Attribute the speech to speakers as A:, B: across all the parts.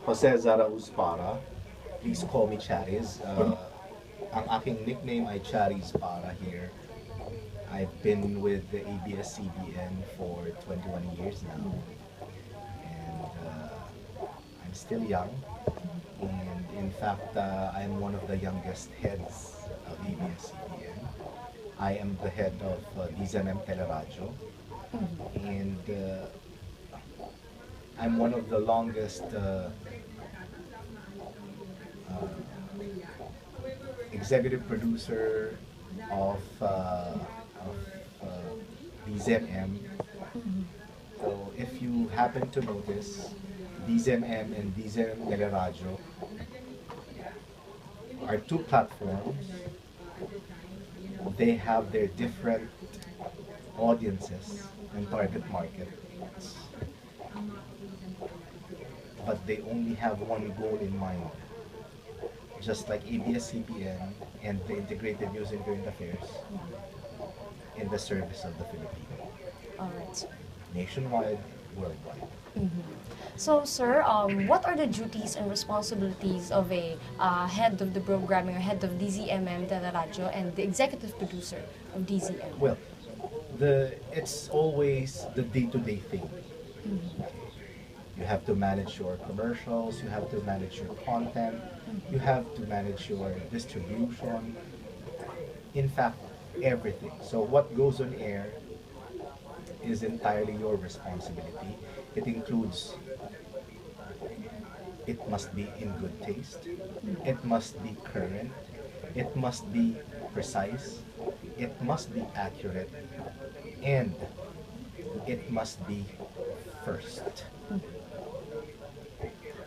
A: Jose Zarauz Para. Please call me Charis. Ang aking nickname ay Charis Para here. I've been with the ABS-CBN for 21 years now. And I'm still young. And in fact, I'm one of the youngest heads of ABS-CBN. I am the head of Dzmm Teleradio. And I'm one of the longest uh, executive producer of Dzmm. So if you happen to notice, Dzmm and Dzmm Teleradio are two platforms. They have their different audiences and target markets, but they only have one goal in mind. Just like ABS-CBN and the Integrated News and Current Affairs in the service of the Filipino.
B: All right, sir.
A: Nationwide, worldwide.
B: So, sir, what are the duties and responsibilities of a head of the programming or head of DZMM Teleradio and the executive producer of DZM?
A: Well, it's always the day-to-day thing. You have to manage your commercials, you have to manage your content, you have to manage your distribution. In fact, everything. So what goes on air is entirely your responsibility. It includes, it must be in good taste, it must be current, it must be precise, it must be accurate, and it must be first.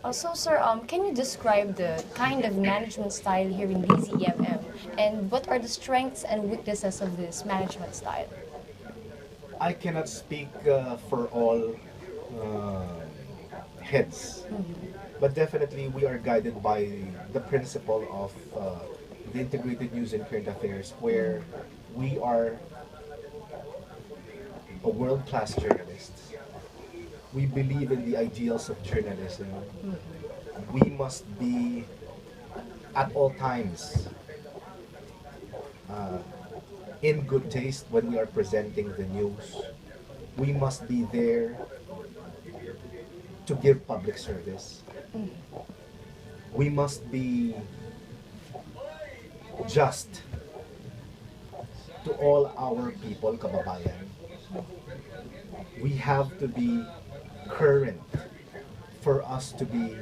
B: Also, sir, can you describe the kind of management style here in DZMM and what are the strengths and weaknesses of this management style?
A: I cannot speak for all heads, but definitely we are guided by the principle of the Integrated News and Current Affairs, where we are a world-class journalist. We believe in the ideals of journalism. We must be at all times uh, in good taste when we are presenting the news. We must be there to give public service. We must be just to all our people, kababayan. We have to be current for us to be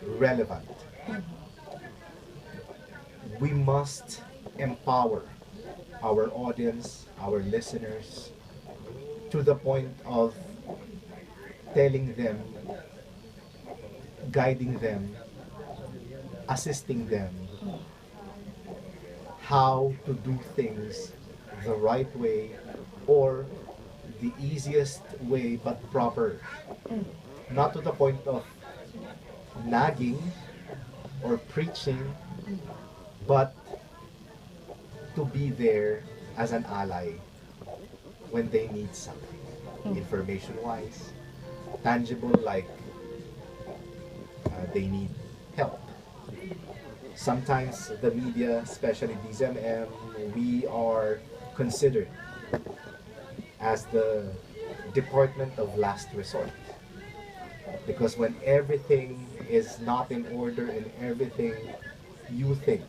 A: relevant. We must empower our audience, our listeners, to the point of telling them, guiding them, assisting them how to do things the right way or the easiest way but proper. Not to the point of nagging or preaching, but to be there as an ally when they need something, information-wise, tangible, like they need help. Sometimes the media, especially DZMM, we are considered as the department of last resort. Because when everything is not in order and everything you think,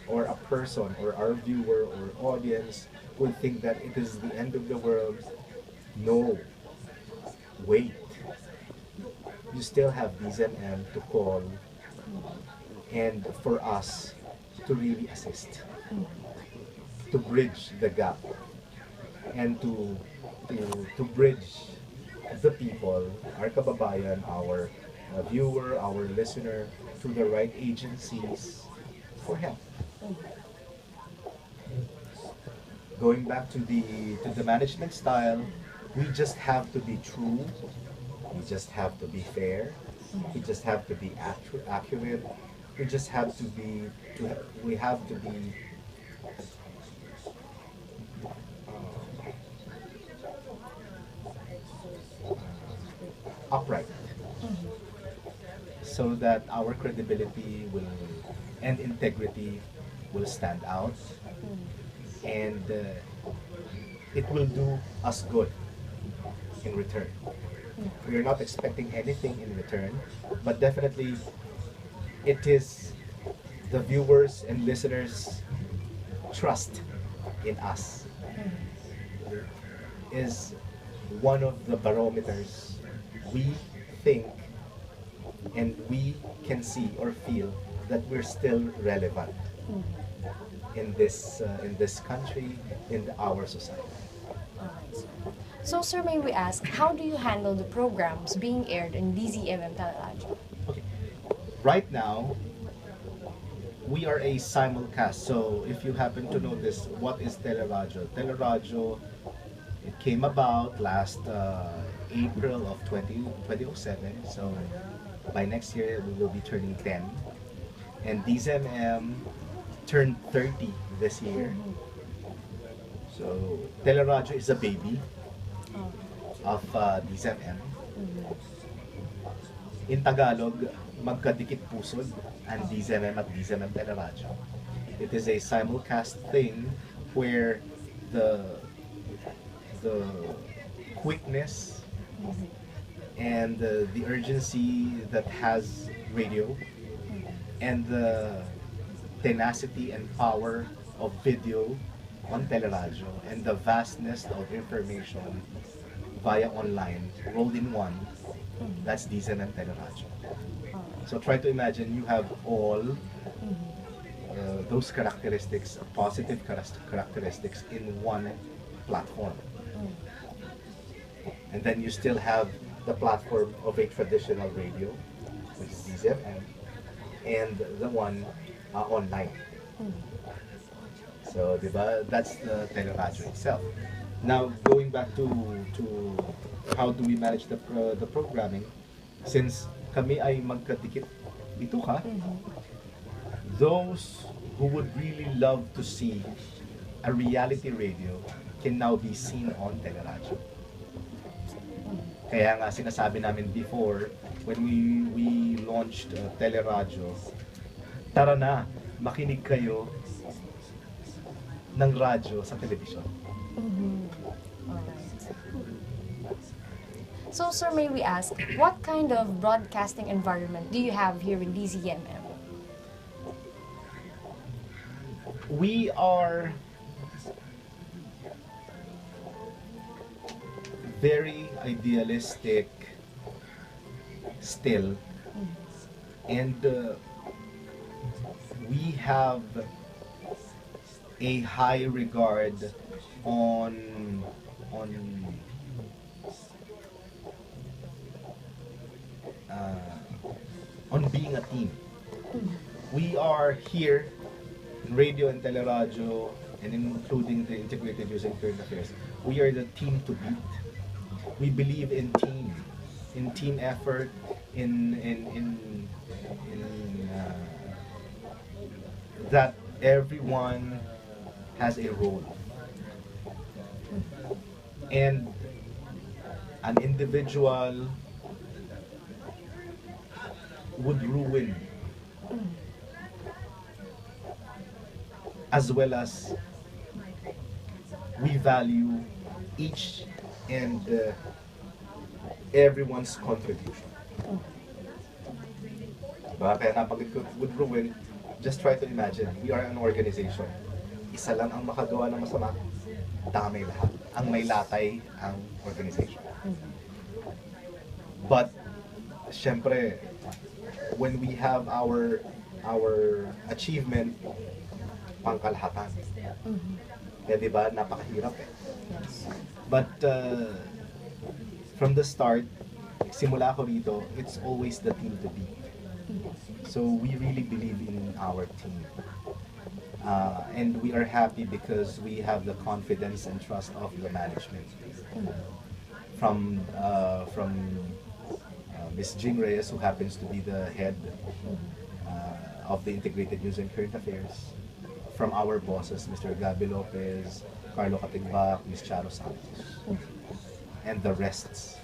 A: or a person, or our viewer, or audience would think that it is the end of the world, no, wait. You still have DZMM to call and for us to really assist, to bridge the gap, and to bridge the people, our kababayan, our viewer, our listener, to the right agencies for help. Going back to the management style, we just have to be true. We just have to be fair. We just have to be accurate. We just have to be. We have to be. so that our credibility will and integrity will stand out, and it will do us good in return. We are not expecting anything in return, but definitely it is the viewers and listeners' trust in us is one of the barometers we think and we can see or feel that we're still relevant in this country, in our society.
B: Alright, sir. So, sir, may we ask, how do you handle the programs being aired in DZMM Teleradyo?
A: Okay, right now we are a simulcast. So if you happen to notice, what is Teleradyo? Teleradyo, it came about last April of 2007. So by next year, we will be turning 10. And DZMM turned 30 this year. So Teleradyo is a baby of DZMM. In Tagalog, magkadikit pusod ang Dzmm at Dzmm Teleradyo. It is a simulcast thing where the quickness and the urgency that has radio and the tenacity and power of video on Teleradyo and the vastness of information via online rolled in one, that's Dzmm Teleradyo. So try to imagine you have all those characteristics, positive characteristics in one platform. And then you still have the platform of a traditional radio, which is DZMM, and the one online. So, diba, that's the Teleradyo itself. Now, going back to how do we manage the programming, since kami ay magkadikit dito ka, those who would really love to see a reality radio can now be seen on Teleradyo. Kaya nga sinasabi namin before, when we launched Teleradyo, tara na, makinig kayo ng radyo sa telebisyon.
B: Alright. So, sir, may we ask, what kind of broadcasting environment do you have here in DZMM?
A: We are very idealistic still, and we have a high regard on being a team. We are here in radio and teleradyo, and including the integrated news and current affairs. We are the team to beat. We believe in team effort, in that everyone has a role, and an individual would ruin as well as we value each and everyone's contribution. Diba? Kaya napagod ko would ruin, just try to imagine, we are an organization. Isa lang ang makagawa ng masama, damay lahat. Ang may latay ang organization. But, syempre, when we have our achievement, pangkalahatan. Kaya diba, napakahirap eh. But from the start, simula ako rito, it's always the team to beat. So we really believe in our team. And we are happy because we have the confidence and trust of the management. From Ms. Dzmm Reyes, who happens to be the head of the Integrated News and Current Affairs. From our bosses, Mr. Gabi Lopez, Carlo Katigbak, Ms. Charo Santos, and the rest.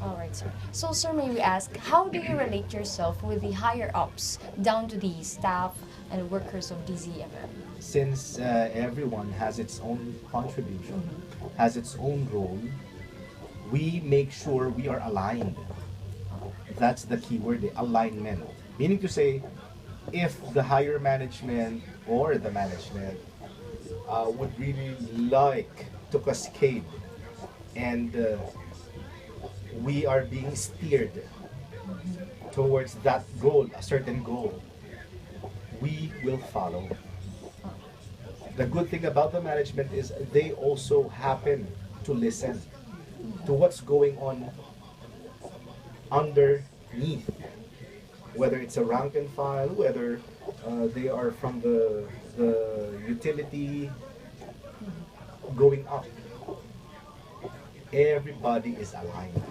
B: All right, sir. So, sir, may we ask, how do you relate yourself with the higher ups down to the staff and workers of DZMM?
A: Since everyone has its own contribution, has its own role, we make sure we are aligned. That's the key word, the alignment. Meaning to say, if the higher management or the management would really like to cascade and we are being steered towards that goal, a certain goal, we will follow. The good thing about the management is they also happen to listen to what's going on underneath, whether it's a rank and file, whether they are from the utility going up. Everybody is aligned.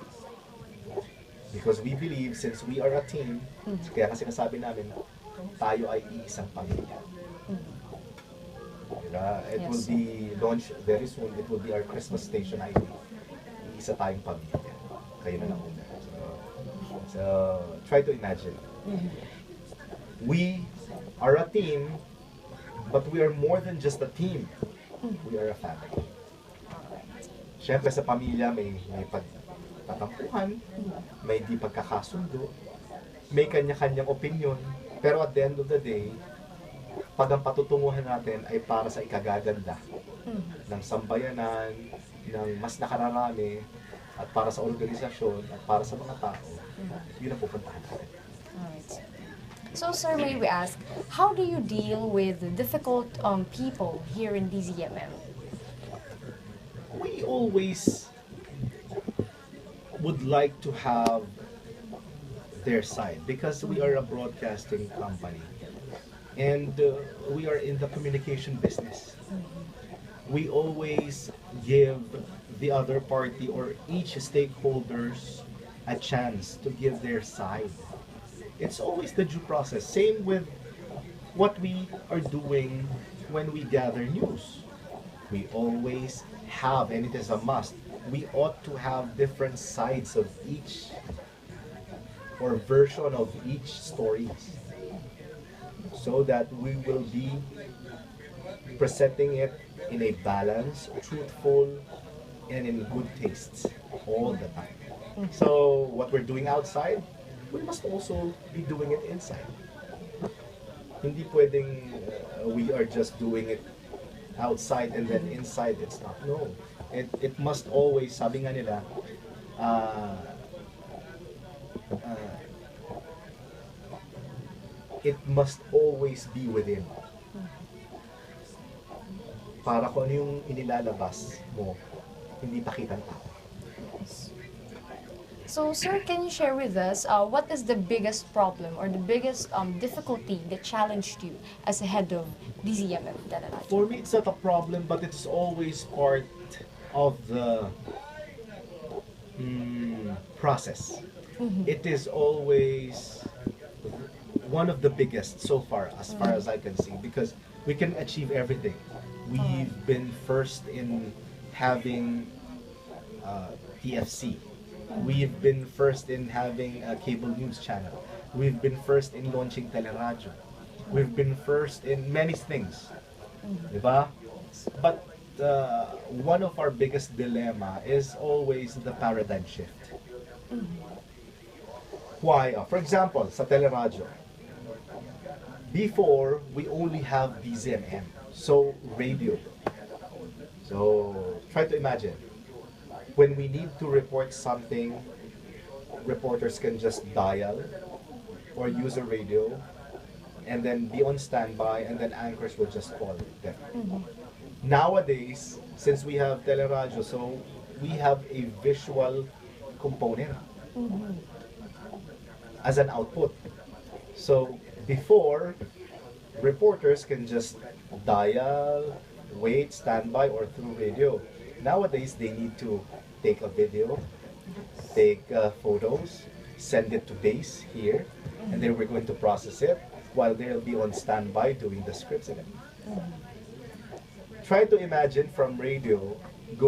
A: Because we believe, since we are a team, kaya kasi sinasabi namin, tayo ay iisang pamilya. Diba? It
B: Yes,
A: will
B: sir.
A: be launched very soon. It will be our Christmas station ID. Iisa tayong pamilya. Kayo na lang una. So, try to imagine. We are a team, but we are more than just a team. We are a family. Siyempre sa pamilya may pagtatampuhan, may di pagkakasundo, may kanya-kanyang opinion, pero at the end of the day, pag ang patutunguhan natin ay para sa ikagaganda ng sambayanan, ng mas nakararami, at para sa organisasyon, at para sa mga tao, yun ang pupuntahan natin.
B: Alright. So, sir, may we ask, how do you deal with difficult people here in DZMM?
A: We always would like to have their side because we are a broadcasting company and we are in the communication business. We always give the other party or each stakeholders a chance to give their side. It's always the due process. Same with what we are doing when we gather news. We always have, and it is a must, we ought to have different sides of each or version of each story so that we will be presenting it in a balanced, truthful, and in good tastes all the time. So what we're doing outside, we must also be doing it inside. Hindi pwedeng we are just doing it outside and then inside it's not. No. It must always, sabi nga nila, it must always be within. Para kung ano yung inilalabas mo, hindi pakitang tao.
B: So, sir, can you share with us what is the biggest problem or the biggest difficulty that challenged you as a head of DZMM?
A: For me, it's not a problem, but it's always part of the process. It is always one of the biggest so far as I can see, because we can achieve everything. We've been first in having TFC. We've been first in having a cable news channel. We've been first in launching teleradyo. We've been first in many things. Diba? But one of our biggest dilemma is always the paradigm shift. Why? For example, sa teleradyo, before we only have Dzmm, so radio. So try to imagine, when we need to report something, reporters can just dial or use a radio and then be on standby, and then anchors will just call them. Nowadays, since we have teleradyo, so we have a visual component as an output. So before, reporters can just dial, wait, standby, or through radio. Nowadays, they need to take a video, take photos, send it to base here, and then we're going to process it while they'll be on standby doing the scripts again. Try to imagine from radio